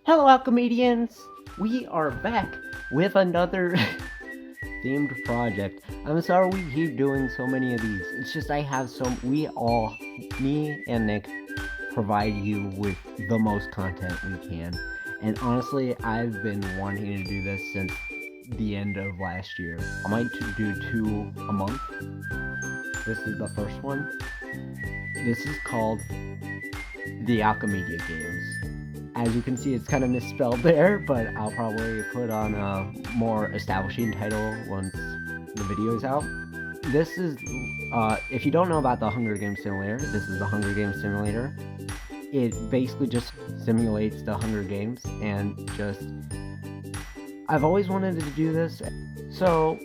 Hello, Alchemedians! We are back with another themed project. I'm sorry we keep doing so many of these. It's just me and Nick, provide you with the most content we can. And honestly, I've been wanting to do this since the end of last year. I might do 2 a month. This is the first one. This is called the Alchemediagames. As you can see, it's kind of misspelled there, but I'll probably put on a more establishing title once the video is out. This is, if you don't know about the Hunger Games simulator, this is the Hunger Games simulator. It basically just simulates the Hunger Games, and I've always wanted to do this, so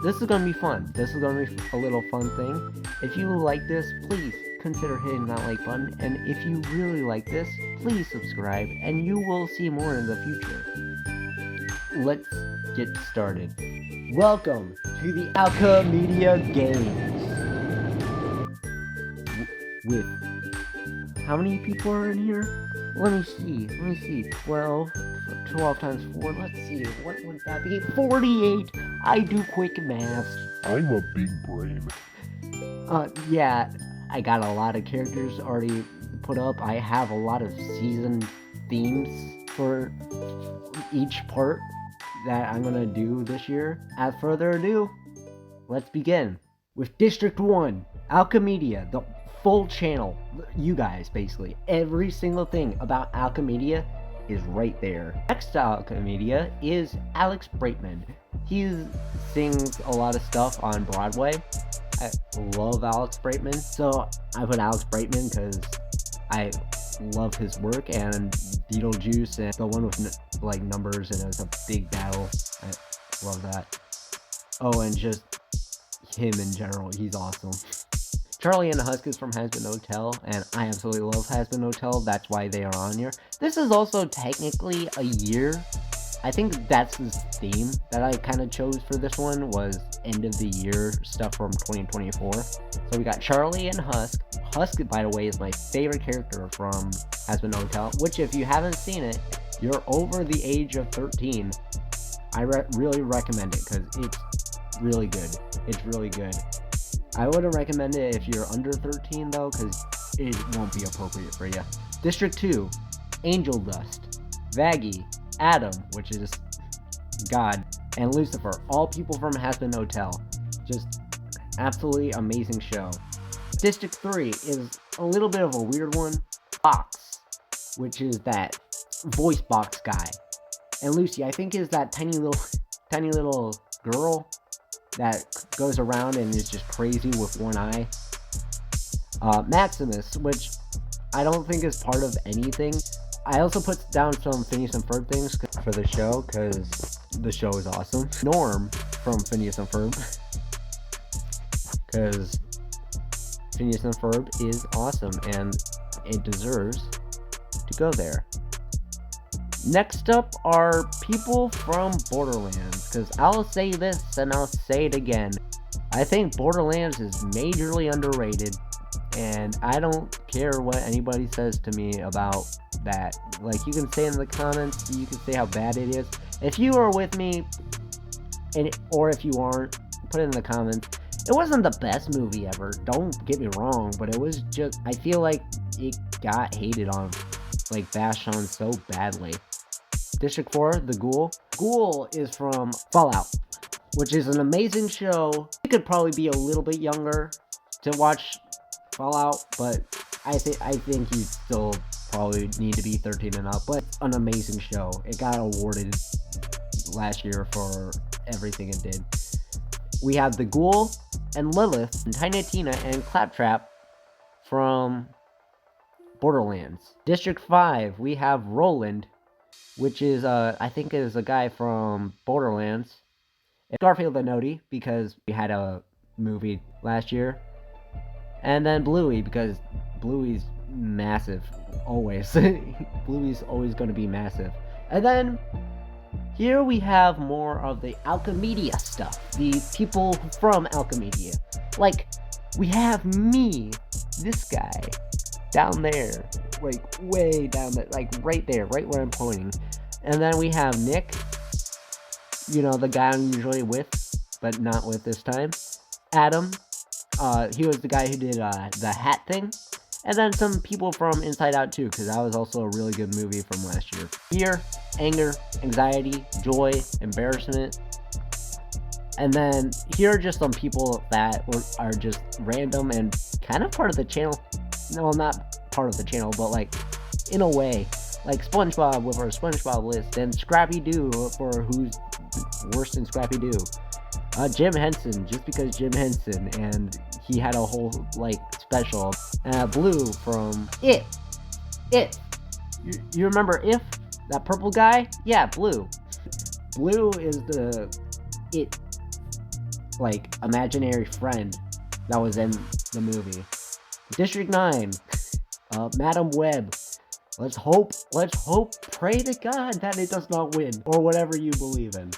this is gonna be fun. This is gonna be a little fun thing. If you like this, please consider hitting that like button, and if you really like this, please subscribe, and you will see more in the future. Let's get started. Welcome to the Alchemediagames. With how many people are in here? Let me see. 12 times 4. Let's see. What would that be? 48. I do quick math. I'm a big brain. Yeah, I got a lot of characters already put up. I have a lot of season themes for each part that I'm gonna do this year. As further ado, let's begin with District 1, Alchemedia, the full channel. You guys, basically, every single thing about Alchemedia is right there. Next to Alchemedia is Alex Breitman. He sings a lot of stuff on Broadway. I love Alex Breitman, so I put Alex Breitman because I love his work, and Beetlejuice and the one with like numbers and it's a big battle. I love that. Oh, and just him in general, he's awesome. Charlie and the Husk is from Hazbin Hotel, and I absolutely love Hazbin Hotel. That's why they are on here. This is also technically a year. I think that's his theme that I kind of chose for this one, was end of the year stuff from 2024. So we got Charlie and Husk. Husk, by the way, is my favorite character from Hazbin Hotel, which if you haven't seen it, you're over the age of 13. I really recommend it because it's really good. It's really good. I wouldn't recommend it if you're under 13 though, because it won't be appropriate for you. District 2, Angel Dust, Vaggie, Adam, which is God, and Lucifer, all people from Hazbin Hotel. Just absolutely amazing show. District 3 is a little bit of a weird one. Box, which is that voice box guy. And Lucy, I think, is that tiny little girl that goes around and is just crazy with one eye. Maximus, which I don't think is part of anything. I also put down some Phineas and Ferb things for the show, because the show is awesome. Norm from Phineas and Ferb, because Phineas and Ferb is awesome, and it deserves to go there. Next up are people from Borderlands, because I'll say this and I'll say it again. I think Borderlands is majorly underrated, and I don't care what anybody says to me about that. Like, you can say in the comments, you can say how bad it is. If you are with me, or if you aren't, put it in the comments. It wasn't the best movie ever, don't get me wrong, but it was just, I feel like it got hated on, like bashed on so badly. District 4, The Ghoul. Ghoul is from Fallout, which is an amazing show. You could probably be a little bit younger to watch Fallout, but I think you still probably need to be 13 and up. But an amazing show. It got awarded last year for everything it did. We have The Ghoul and Lilith, and Tiny Tina and Claptrap from Borderlands. District 5, we have Roland, which is I think is a guy from Borderlands. It's Garfield the Noti, because we had a movie last year. And then Bluey, because Bluey's massive, always. Bluey's always going to be massive. And then here we have more of the Alchemedia stuff, the people from Alchemedia. Like, we have me, this guy, down there, like way down there, like right there, right where I'm pointing. And then we have Nick, the guy I'm usually with, but not with this time. Adam, he was the guy who did the hat thing. And then some people from Inside Out too, because that was also a really good movie from last year. Fear, anger, anxiety, joy, embarrassment. And then here are just some people that are just random and kind of part of the channel. No, not part of the channel, but like in a way. Like SpongeBob with our SpongeBob list, and Scrappy Doo for who's worse than Scrappy Doo. Jim Henson, just because Jim Henson, and he had a whole like special. Blue from It. You remember If? That purple guy? Yeah, Blue. Blue is the It, like, imaginary friend that was in the movie. District 9. Madam Web. Let's hope, pray to God that it does not win, or whatever you believe in.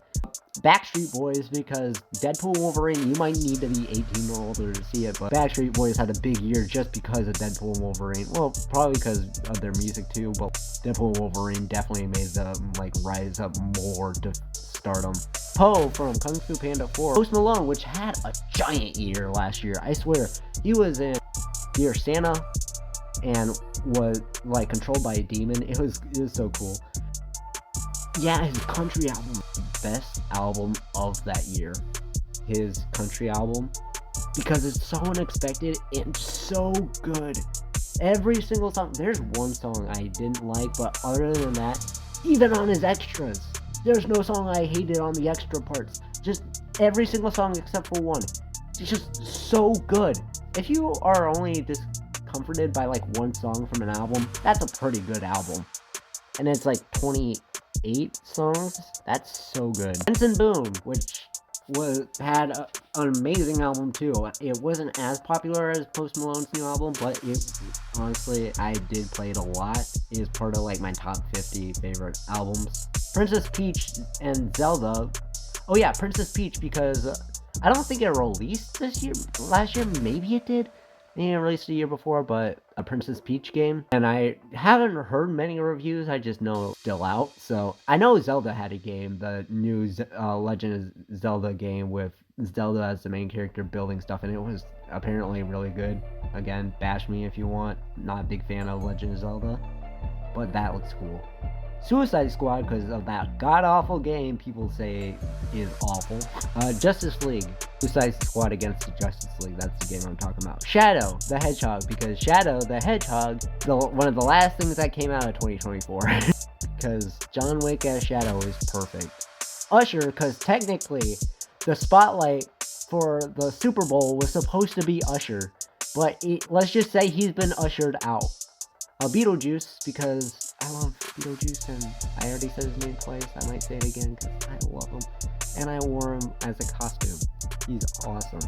Backstreet Boys, because Deadpool and Wolverine, you might need to be 18 or older to see it, but Backstreet Boys had a big year just because of Deadpool and Wolverine. Well, probably because of their music too, but Deadpool and Wolverine definitely made them like rise up more to stardom. Poe from Kung Fu Panda 4. Post Malone, which had a giant year last year. I swear, he was in Dear Santa and was like controlled by a demon. It was so cool. Yeah, his country album, best album of that year. His country album, because it's so unexpected and so good. Every single song. There's one song I didn't like, but other than that, even on his extras, there's no song I hated on the extra parts. Just every single song except for one. It's just so good. If you are only discomforted by like one song from an album, that's a pretty good album. And it's like 28 songs. That's so good. Benson Boone, which had an amazing album too. It wasn't as popular as Post Malone's new album, but honestly, I did play it a lot. It is part of like my top 50 favorite albums. Princess Peach and Zelda. Oh yeah, Princess Peach, because I don't think it released this year. Last year, maybe it did. It released a year before, but a Princess Peach game. And I haven't heard many reviews, I just know it's still out. So I know Zelda had a game, the new Legend of Zelda game with Zelda as the main character building stuff, and it was apparently really good. Again, bash me if you want. Not a big fan of Legend of Zelda, but that looks cool. Suicide Squad, because of that god-awful game people say is awful. Justice League. Suicide Squad against the Justice League, that's the game I'm talking about. Shadow the Hedgehog, because Shadow the Hedgehog, one of the last things that came out of 2024. Because John Wick as Shadow is perfect. Usher, because technically, the spotlight for the Super Bowl was supposed to be Usher, but let's just say he's been ushered out. Beetlejuice, because I love Beetlejuice, and I already said his name twice. I might say it again because I love him, and I wore him as a costume. He's awesome.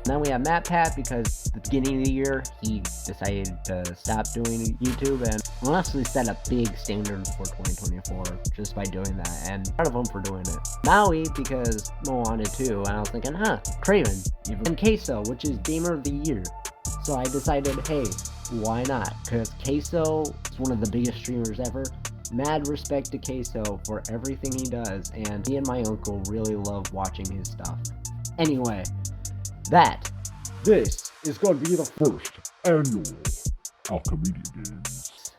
Then we have Matt Pat, because at the beginning of the year he decided to stop doing YouTube and honestly set a big standard for 2024 just by doing that, and proud of him for doing it. Maui, because Moana 2, and I was thinking, Craven, and Queso, which is Gamer of the Year. So I decided, hey, why not? Because Queso is one of the biggest streamers ever. Mad respect to Queso for everything he does, and me and my uncle really love watching his stuff. Anyway, this is going to be the First annual Alchemediagames.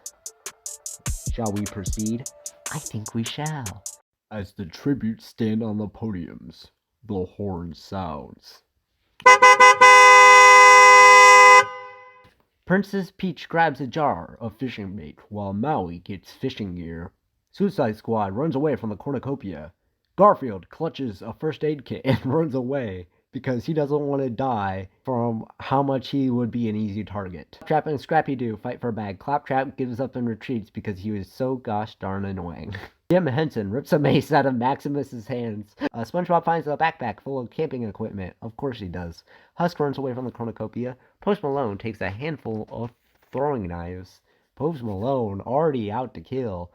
Shall we proceed? I think we shall. As the tributes stand on the podiums, the horn sounds. Princess Peach grabs a jar of fishing bait while Maui gets fishing gear. Suicide Squad runs away from the cornucopia. Garfield clutches a first aid kit and runs away because he doesn't want to die from how much he would be an easy target. Claptrap and Scrappy Doo fight for a bag. Claptrap gives up and retreats because he was so gosh darn annoying. Jim Henson rips a mace out of Maximus's hands. SpongeBob finds a backpack full of camping equipment. Of course he does. Husk runs away from the cornucopia. Post Malone takes a handful of throwing knives. Post Malone already out to kill.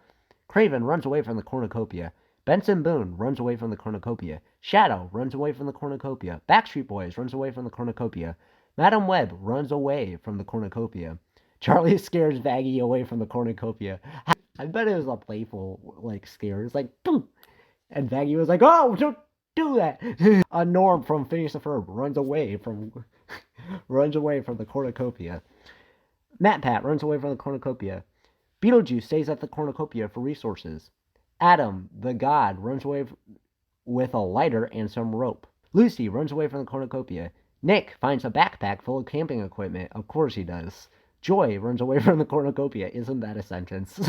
Craven runs away from the cornucopia. Benson Boone runs away from the cornucopia. Shadow runs away from the cornucopia. Backstreet Boys runs away from the cornucopia. Madam Web runs away from the cornucopia. Charlie scares Vaggie away from the cornucopia. I bet it was a playful like scare. It's like boom, and Vaggie was like, "Oh, don't do that." Norm from Phineas and Ferb runs away from the cornucopia. MatPat runs away from the cornucopia. Beetlejuice stays at the cornucopia for resources. Adam, the god, runs away with a lighter and some rope. Lucy runs away from the cornucopia. Nick finds a backpack full of camping equipment. Of course he does. Joy runs away from the cornucopia. Isn't that a sentence?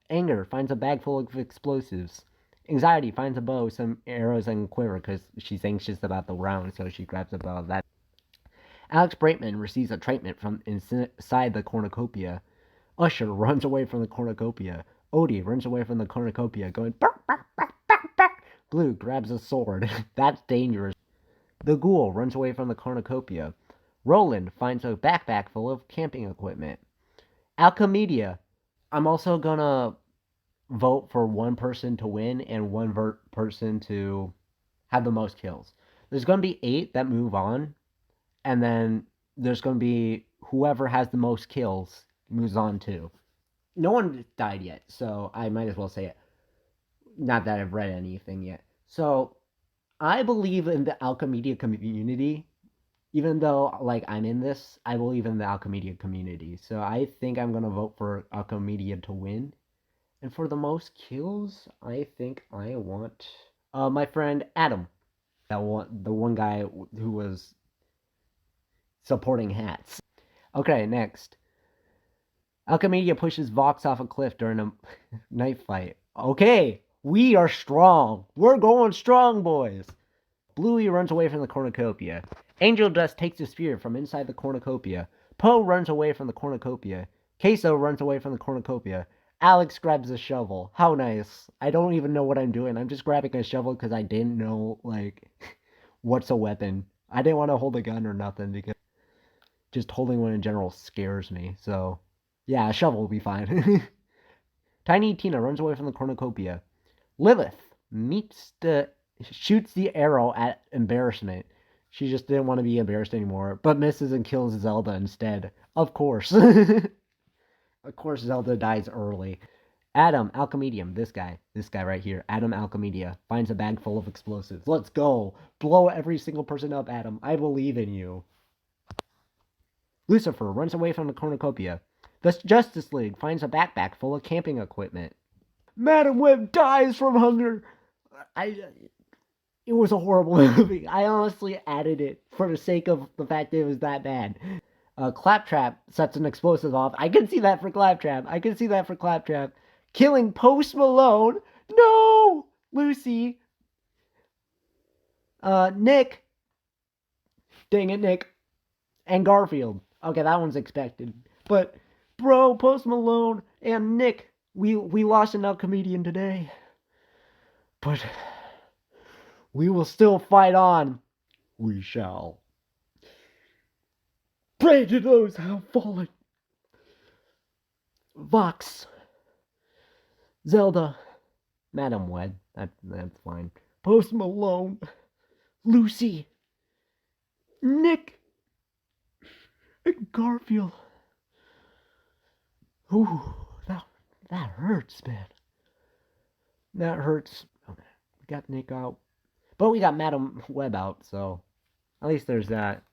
Anger finds a bag full of explosives. Anxiety finds a bow, some arrows, and quiver because she's anxious about the round, so she grabs a bow. That Alex Brightman receives a treatment from inside the cornucopia. Usher runs away from the cornucopia. Odie runs away from the cornucopia, going bark, bark, bark, bark, bark. Blue grabs a sword. That's dangerous. The ghoul runs away from the cornucopia. Roland finds a backpack full of camping equipment. Alchemedia. I'm also gonna vote for one person to win and one person to have the most kills. There's gonna be 8 that move on, and then there's gonna be whoever has the most kills moves on too. No one died yet, so I might as well say it. Not that I've read anything yet. So I believe in the Alchemedia community. Even though like I'm in this, I believe in the Alchemedia community. So I think I'm gonna vote for Alchemedia to win. And for the most kills, I think I want my friend Adam. The one guy who was supporting hats. Okay, next. Alchemedia pushes Vox off a cliff during a knife fight. Okay, we are strong. We're going strong, boys. Bluey runs away from the cornucopia. Angel Dust takes a spear from inside the cornucopia. Poe runs away from the cornucopia. Queso runs away from the cornucopia. Alex grabs a shovel. How nice. I don't even know what I'm doing. I'm just grabbing a shovel because I didn't know, like, what's a weapon. I didn't want to hold a gun or nothing because just holding one in general scares me. So, yeah, a shovel will be fine. Tiny Tina runs away from the cornucopia. Lilith shoots the arrow at embarrassment. She just didn't want to be embarrassed anymore, but misses and kills Zelda instead. Of course. Of course Zelda dies early. Adam Alchemedium, this guy right here, Adam Alchemedia, finds a bag full of explosives. Let's go. Blow every single person up, Adam. I believe in you. Lucifer runs away from the cornucopia. The Justice League finds a backpack full of camping equipment. Madam Web dies from hunger. It was a horrible movie. I honestly added it for the sake of the fact that it was that bad. Claptrap sets an explosive off. I can see that for Claptrap. Killing Post Malone. No! Lucy. Nick. Dang it, Nick. And Garfield. Okay, that one's expected. But, bro, Post Malone and Nick, we lost an Alchemedian today. But we will still fight on. We shall. Pray to those who have fallen. Vox. Zelda. Madam Wed. That's fine. Post Malone. Lucy. Nick. And Garfield. Ooh, that hurts, man. That hurts. Okay, we got Nick out. But we got Madam Web out, so at least there's that.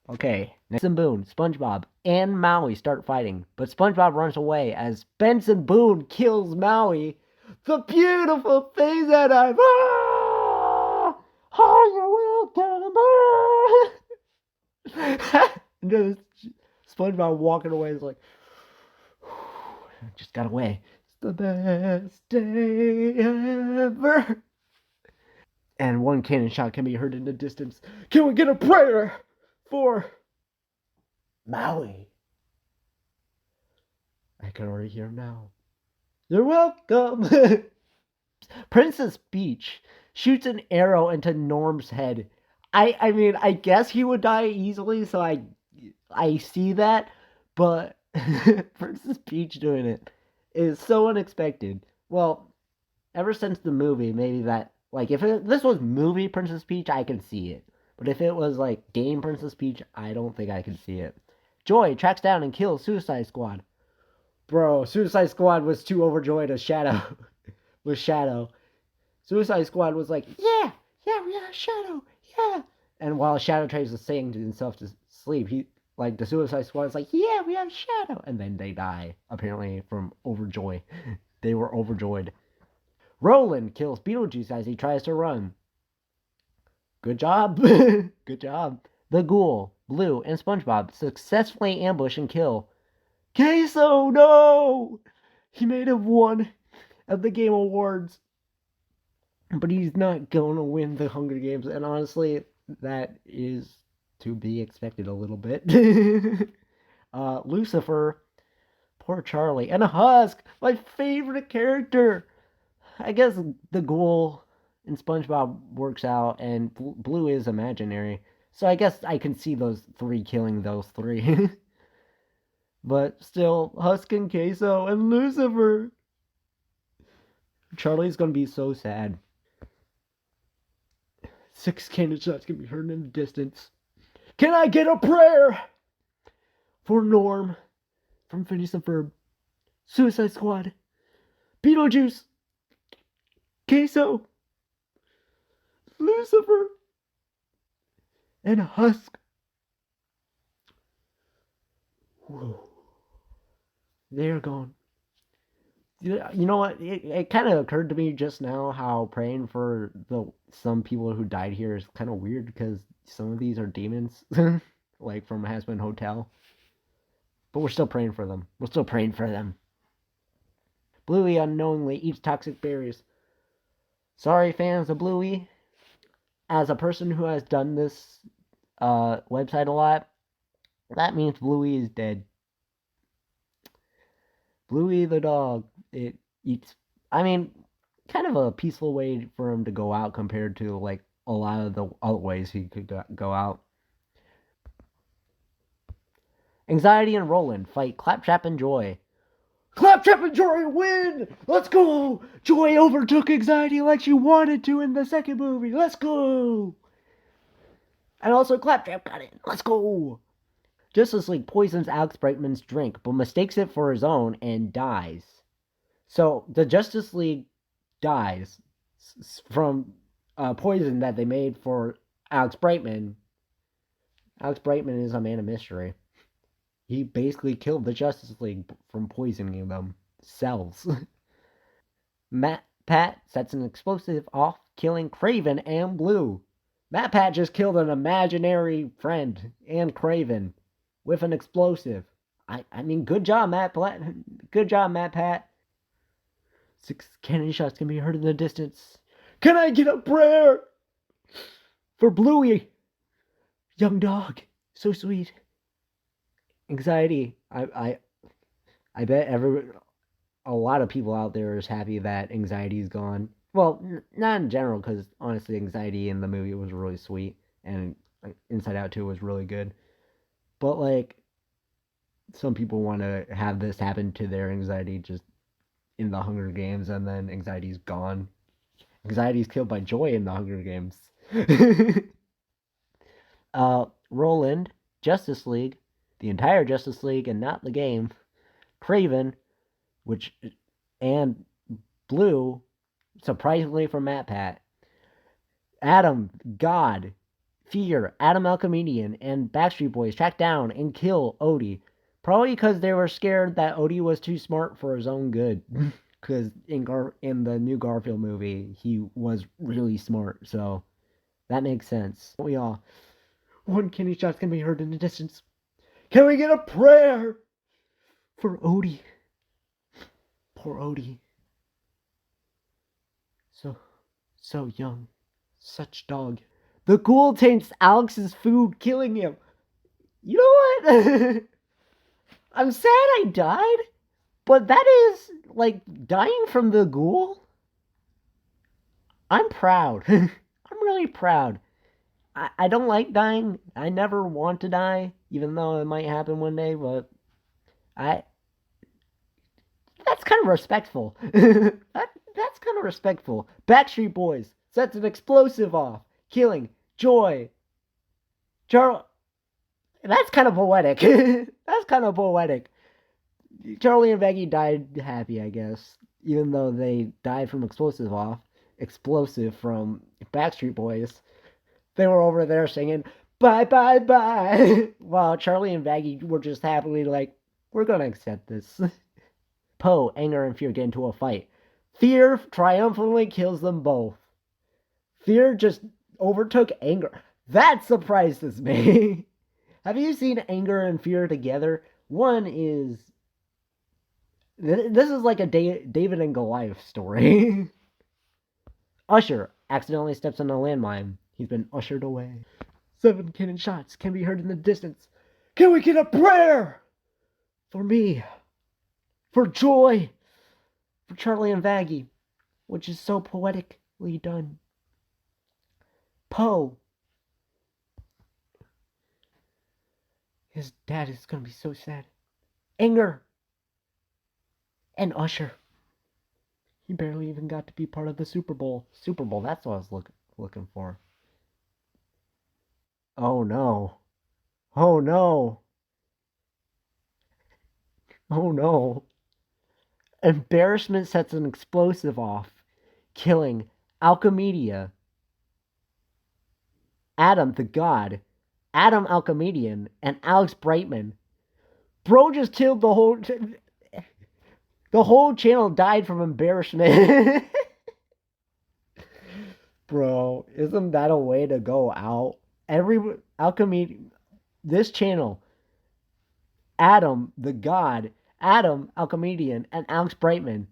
Okay, Benson Boone, SpongeBob, and Maui start fighting, but SpongeBob runs away as Benson Boone kills Maui. The beautiful things that I've... Oh, you're welcome. Just SpongeBob walking away is like... Just got away. It's the best day ever. And one cannon shot can be heard in the distance. Can we get a prayer for Maui? I can already hear him now. You're welcome. Princess Peach shoots an arrow into Norm's head. I mean, I guess he would die easily, so I see that, but Princess Peach doing it is so unexpected. Well, ever since the movie, maybe that, like, if this was movie Princess Peach, I can see it. But if it was, like, game Princess Peach, I don't think I can see it. Joy tracks down and kills Suicide Squad. Bro, Suicide Squad was too overjoyed as Shadow. with Shadow. Suicide Squad was like, yeah, we have Shadow, yeah. And while Shadow tries to sing to himself to sleep, the Suicide Squad is like, yeah, we have Shadow. And then they die, apparently, from overjoy. They were overjoyed. Roland kills Beetlejuice as he tries to run. Good job. Good job. The Ghoul, Blue, and SpongeBob successfully ambush and kill Queso. No! He may have won at the Game Awards, but he's not going to win the Hunger Games. And honestly, that is to be expected a little bit. Lucifer, poor Charlie, and a Husk, my favorite character. I guess the Ghoul in SpongeBob works out, and Blue is imaginary. So I guess I can see those three killing those three. But still, Husk and Queso and Lucifer. Charlie's gonna be so sad. 6 cannon shots can be heard in the distance. Can I get a prayer for Norm from Phineas and Ferb? Suicide Squad. Beetlejuice. Queso. Lucifer. And Husk. Whoa. They're gone. You know what? It kind of occurred to me just now how praying for some people who died here is kind of weird because some of these are demons, like from Hazbin Hotel. But we're still praying for them. We're still praying for them. Bluey unknowingly eats toxic berries. Sorry, fans of Bluey. As a person who has done this website a lot, that means Bluey is dead. Bluey the dog. It eats. I mean, kind of a peaceful way for him to go out compared to like a lot of the other ways he could go out. Anxiety and Roland fight Claptrap and Joy. Claptrap and Joy win! Let's go! Joy overtook Anxiety like she wanted to in the second movie. Let's go! And also Claptrap got it. Let's go! Justice League poisons Alex Brightman's drink, but mistakes it for his own and dies. So the Justice League dies from poison that they made for Alex Brightman. Alex Brightman is a man of mystery. He basically killed the Justice League from poisoning them cells. Pat sets an explosive off, killing Craven and Blue. Pat just killed an imaginary friend and Craven with an explosive. I mean, good job, Good job, Pat. 6 cannon shots can be heard in the distance. Can I get a prayer for Bluey? Young dog, so sweet. Anxiety. I bet a lot of people out there is happy that Anxiety is gone. Well, not in general, because honestly, Anxiety in the movie was really sweet, and Inside Out 2 was really good. But like, some people want to have this happen to their Anxiety just in the Hunger Games, and then Anxiety's gone. Anxiety's killed by Joy in the Hunger Games. Roland, Justice League, the entire Justice League, and not the game. Craven, and Blue, surprisingly from Pat. Adam, God, Fear, Adam Alchemedian, and Backstreet Boys track down and kill Odie. Probably because they were scared that Odie was too smart for his own good. Because in the new Garfield movie, he was really smart, so that makes sense. We all. 1 kidney shot's can be heard in the distance. Can we get a prayer for Odie? Poor Odie. So young. Such dog. The Ghoul taints Alex's food, killing him. You know what? I'm sad I died, but that is, like, dying from the Ghoul. I'm proud. I'm really proud. I don't like dying. I never want to die, even though it might happen one day, but that's kind of respectful. That's kind of respectful. Backstreet Boys sets an explosive off, killing Joy. That's kind of poetic. That's kind of poetic. Charlie and Becky died happy, I guess, even though they died from explosive from Backstreet Boys. They were over there singing bye bye bye while Charlie and Baggy were just happily like, we're gonna accept this. Poe, anger, and fear get into a fight. Fear triumphantly kills them both. Fear just overtook anger. That surprises me. Have you seen anger and fear together? One is. This is like a David and Goliath story. Usher accidentally steps on a landmine. He's been ushered away. 7 cannon shots can be heard in the distance. Can we get a prayer? For me. For joy. For Charlie and Vaggie. Which is so poetically done. Poe. His dad is going to be so sad. Anger. And Usher. He barely even got to be part of the Super Bowl. Super Bowl, that's what I was looking for. Oh no. Oh no. Oh no. Embarrassment sets an explosive off, killing Alchemedia, Adam the God, Adam Alchemedian, and Alex Brightman. Bro just killed the whole. The whole channel died from embarrassment. Bro, isn't that a way to go out? This channel, Adam the God, Adam Alchemedian, and Alex Brightman.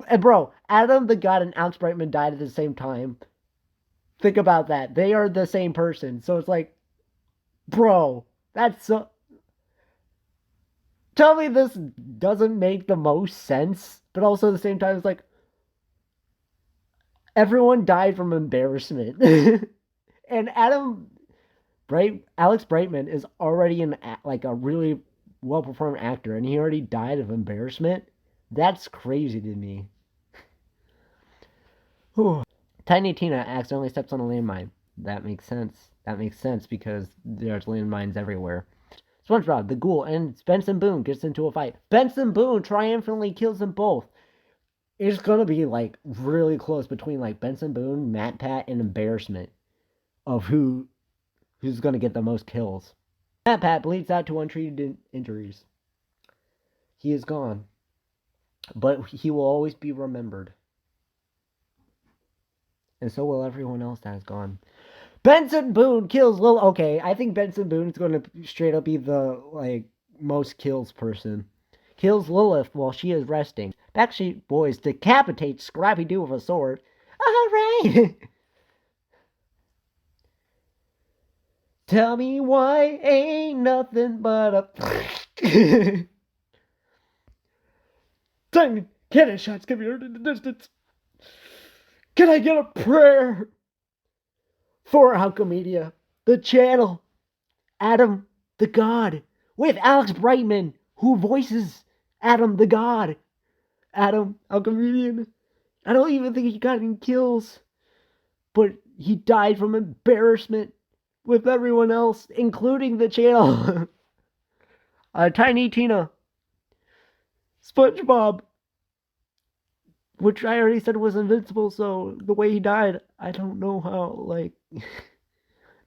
And bro, Adam the God and Alex Brightman died at the same time. Think about that. They are the same person. So it's like, bro, that's so. Tell me this doesn't make the most sense, but also at the same time, it's like, everyone died from embarrassment. And Alex Brightman is already like a really well performed actor, and he already died of embarrassment. That's crazy to me. Tiny Tina accidentally steps on a landmine. That makes sense. That makes sense because there's landmines everywhere. SpongeBob, the Ghoul, and Benson Boone gets into a fight. Benson Boone triumphantly kills them both. It's gonna be like really close between like Benson Boone, Matt Pat, and embarrassment of who's gonna get the most kills. Matt Pat bleeds out to untreated injuries. He is gone, but he will always be remembered, and so will everyone else that has gone. Benson Boone kills Lil. Okay, I think Benson Boone is going to straight up be the like most kills person. Kills Lilith while she is resting. Backstreet Boys decapitate Scrappy Doo with a sword. Alright! Tell me why ain't nothing but a. Tiny cannon shots can be heard in the distance. Can I get a prayer? For Alchemedia, the channel, Adam the God, with Alex Brightman, who voices Adam the God. Adam Alchemedian. I don't even think he got any kills, but he died from embarrassment with everyone else, including the channel. Tiny Tina. SpongeBob. Which I already said was invincible, so the way he died, I don't know how, like.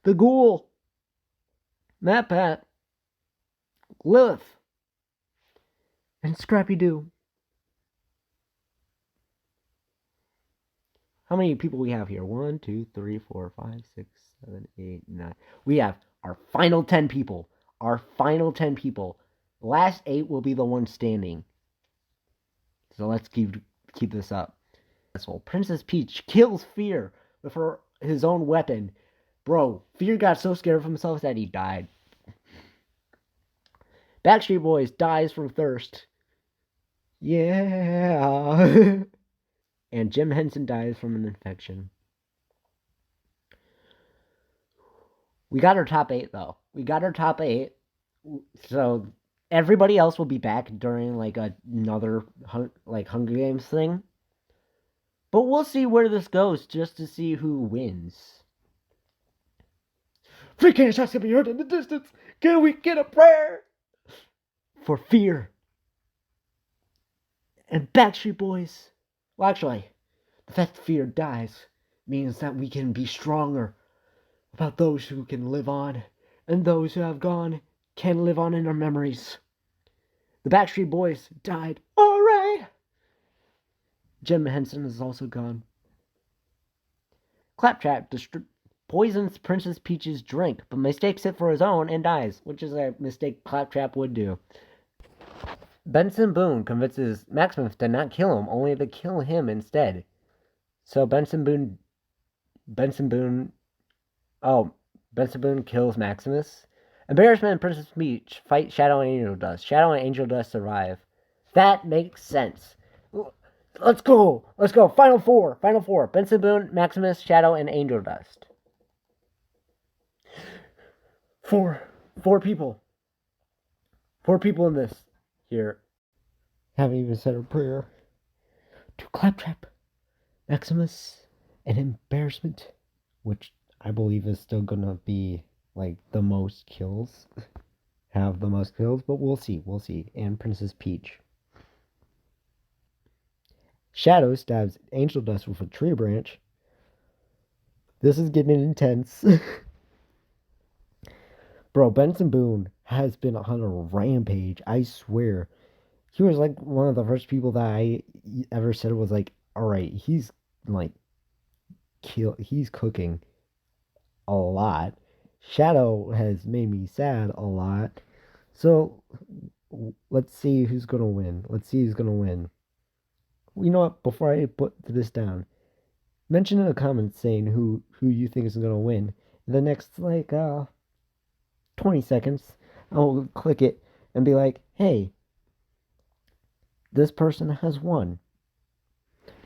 The Ghoul. Matt Pat. Lilith. And Scrappy Doo. How many people we have here? 1, 2, 3, 4, 5, 6, 7, 8, 9. We have our final 10 people. Our final 10 people. Last 8 will be the ones standing. So let's keep this up. Princess Peach kills Fear with his own weapon. Bro, Fear got so scared of himself that he died. Backstreet Boys dies from thirst. Yeah. And Jim Henson dies from an infection. We got our top 8 though. We got our top 8. So everybody else will be back during like another like Hunger Games thing. But we'll see where this goes just to see who wins. 3 cannon shots can be heard in the distance. Can we get a prayer? For fear. And Backstreet Boys. Well, actually, the fact that fear dies means that we can be stronger about those who can live on, and those who have gone can live on in our memories. The Backstreet Boys died. All right. Jim Henson is also gone. Claptrap poisons Princess Peach's drink, but mistakes it for his own and dies, which is a mistake Claptrap would do. Benson Boone convinces Maximus to not kill him, only to kill him instead. So Benson Boone kills Maximus. Embarrassment and Princess Peach fight Shadow and Angel Dust. Shadow and Angel Dust survive. That makes sense. Let's go. Final four. Benson Boone, Maximus, Shadow, and Angel Dust. Four people. 4 people in this. Here. Haven't even said a prayer. To Claptrap, Maximus, and Embarrassment, which I believe is still gonna be like the most kills. Have the most kills, but we'll see. And Princess Peach. Shadow stabs Angel Dust with a tree branch. This is getting intense. Bro, Benson Boone has been on a rampage, I swear. He was like one of the first people that I ever said was like, alright, he's like he's cooking a lot. Shadow has made me sad a lot. So let's see who's gonna win. You know what? Before I put this down, mention in the comments saying who you think is gonna win. In the next 20 seconds, I'll click it and be like, hey, this person has won.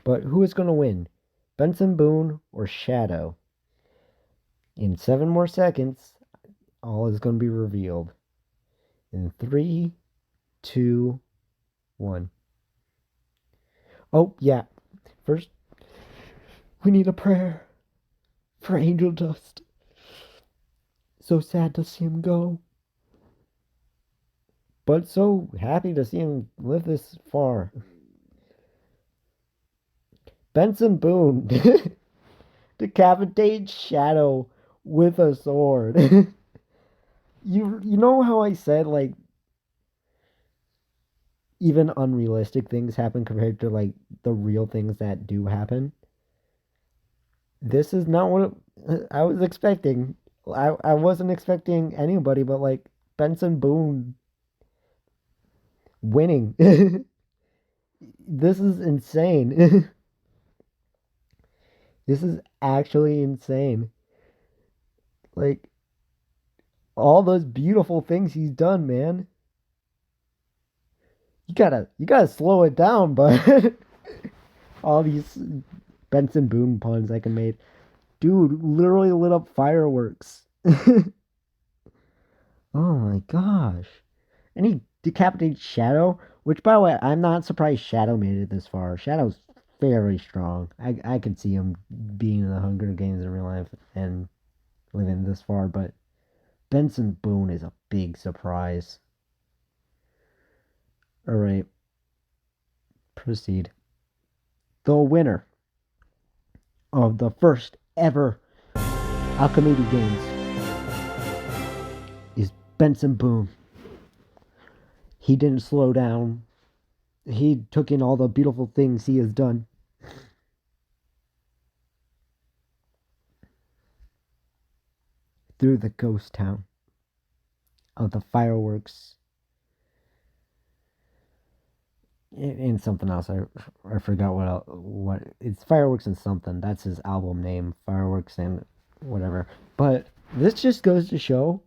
But who is gonna win? Benson Boone or Shadow? In 7 more seconds, all is gonna be revealed. In 3, 2, 1. Oh, yeah. First, we need a prayer for Angel Dust. So sad to see him go. But so happy to see him live this far. Benson Boone decapitates Shadow with a sword. You know how I said like even unrealistic things happen compared to like the real things that do happen? This is not what I was expecting. I wasn't expecting anybody but like Benson Boone winning. This is insane. This is actually insane. Like all those beautiful things he's done, man. You gotta slow it down, but all these Benson Boone puns I can make. Dude literally lit up fireworks. Oh my gosh. And he decapitated Shadow, which by the way, I'm not surprised Shadow made it this far. Shadow's very strong. I could see him being in the Hunger Games in real life and living this far, but Benson Boone is a big surprise. Alright. Proceed. The winner of the first ever Alchemediagames is Benson Boone. He didn't slow down. He took in all the beautiful things he has done. Through the ghost town of the fireworks. And something else. I forgot what it's Fireworks and something. That's his album name. Fireworks and whatever. But this just goes to show,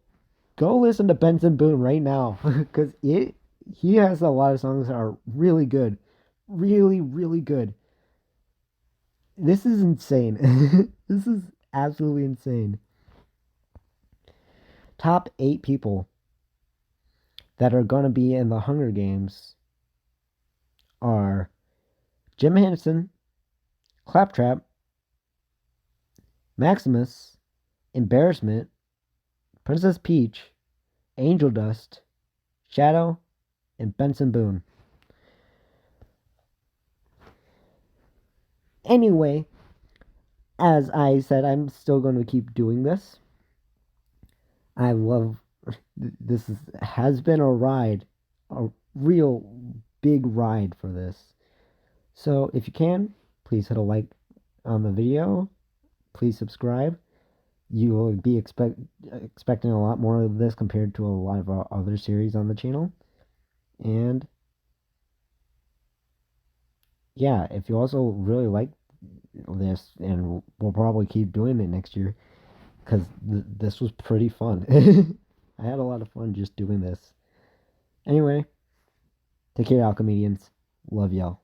go listen to Benson Boone right now. Because he has a lot of songs that are really good. Really, really good. This is insane. This is absolutely insane. Top 8 people that are going to be in the Hunger Games are Jim Henson, Claptrap, Maximus, Embarrassment, Princess Peach, Angel Dust, Shadow, and Benson Boone. Anyway, as I said, I'm still going to keep doing this. I love this. Has been a ride, a real big ride for this. So if you can, please hit a like on the video. Please subscribe. You will be expecting a lot more of this compared to a lot of our other series on the channel. And yeah, if you also really like this, and we'll probably keep doing it next year because this was pretty fun. I had a lot of fun just doing this. Anyway, take care, Alchemedians. Love y'all.